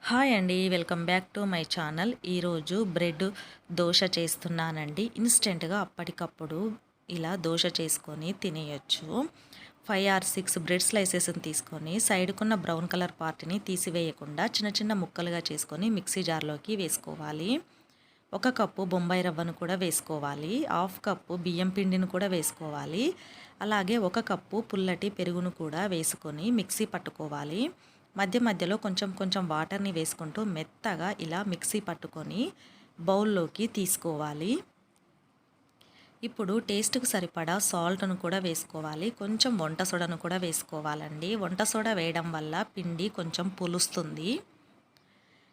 Hi అండి, welcome back to my channel. ఈరోజు bread dosa చేస్తున్నానండి. ఇన్స్టెంట్గా అప్పటికప్పుడు ఇలా దోశ చేసుకొని తినేయచ్చు. 5 or 6 బ్రెడ్ స్లైసెస్ని తీసుకొని సైడ్కున్న బ్రౌన్ కలర్ పార్ట్ని తీసివేయకుండా చిన్న చిన్న ముక్కలుగా చేసుకొని మిక్సీ జార్లోకి వేసుకోవాలి. 1 కప్పు బొంబాయి రవ్వను కూడా వేసుకోవాలి. 1/2 కప్పు బియ్యం పిండిని కూడా వేసుకోవాలి. అలాగే 1 కప్పు పుల్లటి పెరుగును కూడా వేసుకొని మిక్సీ పట్టుకోవాలి. మధ్య మధ్యలో కొంచెం కొంచెం వాటర్ని వేసుకుంటూ మెత్తగా ఇలా మిక్సీ పట్టుకొని బౌల్లోకి తీసుకోవాలి. ఇప్పుడు టేస్ట్కు సరిపడా సాల్ట్ను కూడా వేసుకోవాలి. కొంచెం వంట సోడాను కూడా వేసుకోవాలండి. వంట సోడా వేయడం వల్ల పిండి కొంచెం పులుస్తుంది.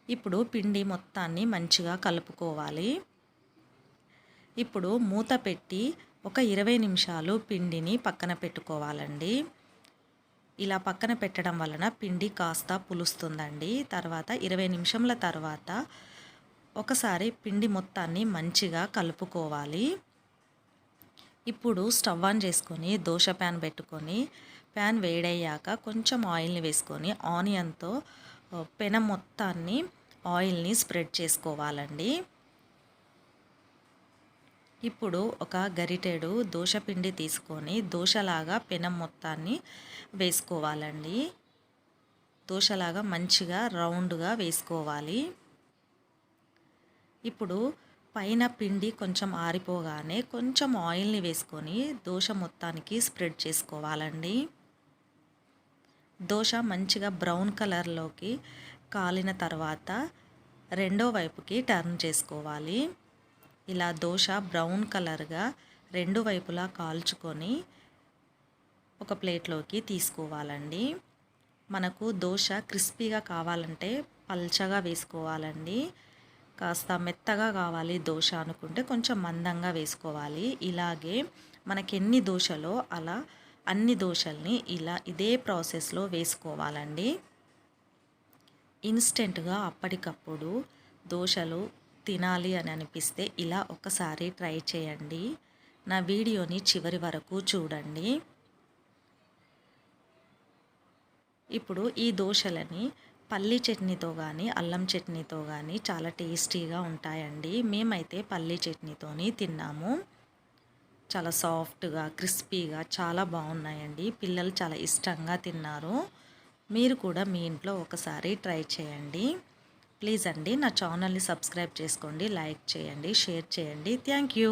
ఇప్పుడు పిండి మొత్తాన్ని మంచిగా కలుపుకోవాలి. ఇప్పుడు మూత పెట్టి ఒక 20 నిమిషాలు పిండిని పక్కన పెట్టుకోవాలండి. ఇలా పక్కన పెట్టడం వలన పిండి కాస్త పులుస్తుందండి. తర్వాత 20 నిమిషంల తర్వాత ఒకసారి పిండి మొత్తాన్ని మంచిగా కలుపుకోవాలి. ఇప్పుడు స్టవ్ ఆన్ చేసుకొని దోశ ప్యాన్ పెట్టుకొని ప్యాన్ వేడయ్యాక కొంచెం ఆయిల్ని వేసుకొని ఆనియన్తో పెనం మొత్తాన్ని ఆయిల్ని స్ప్రెడ్ చేసుకోవాలండి. ఇప్పుడు ఒక గరిటెడు దోశపిండి తీసుకొని దోశలాగా పెనం మొత్తాన్ని వేసుకోవాలండి. దోశలాగా మంచిగా రౌండ్గా వేసుకోవాలి. ఇప్పుడు పైన పిండి కొంచెం ఆరిపోగానే కొంచెం ఆయిల్ని వేసుకొని దోశ మొత్తానికి స్ప్రెడ్ చేసుకోవాలండి. దోశ మంచిగా బ్రౌన్ కలర్లోకి కాలిన తర్వాత రెండో వైపుకి టర్న్ చేసుకోవాలి. ఇలా దోశ బ్రౌన్ కలర్గా రెండు వైపులా కాల్చుకొని ఒక ప్లేట్లోకి తీసుకోవాలండి. మనకు దోశ క్రిస్పీగా కావాలంటే పల్చగా వేసుకోవాలండి. కాస్త మెత్తగా కావాలి దోశ అనుకుంటే కొంచెం మందంగా వేసుకోవాలి. ఇలాగే మనకి ఎన్ని దోశలో అలా అన్ని దోశల్ని ఇలా ఇదే ప్రాసెస్లో వేసుకోవాలండి. ఇన్స్టెంట్గా అప్పటికప్పుడు దోశలు తినాలి అని అనిపిస్తే ఇలా ఒకసారి ట్రై చేయండి. నా వీడియోని చివరి వరకు చూడండి. ఇప్పుడు ఈ దోశలని పల్లీ చట్నీతో కానీ అల్లం చట్నీతో కానీ చాలా టేస్టీగా ఉంటాయండి. మేమైతే పల్లీ చట్నీతోని తిన్నాము. చాలా సాఫ్ట్గా క్రిస్పీగా చాలా బాగున్నాయండి. పిల్లలు చాలా ఇష్టంగా తిన్నారు. మీరు కూడా మీ ఇంట్లో ఒకసారి ట్రై చేయండి. ప్లీజ్ అండి నా ఛానల్ని సబ్స్క్రైబ్ చేసుకోండి, లైక్ చేయండి, షేర్ చేయండి. Thank you.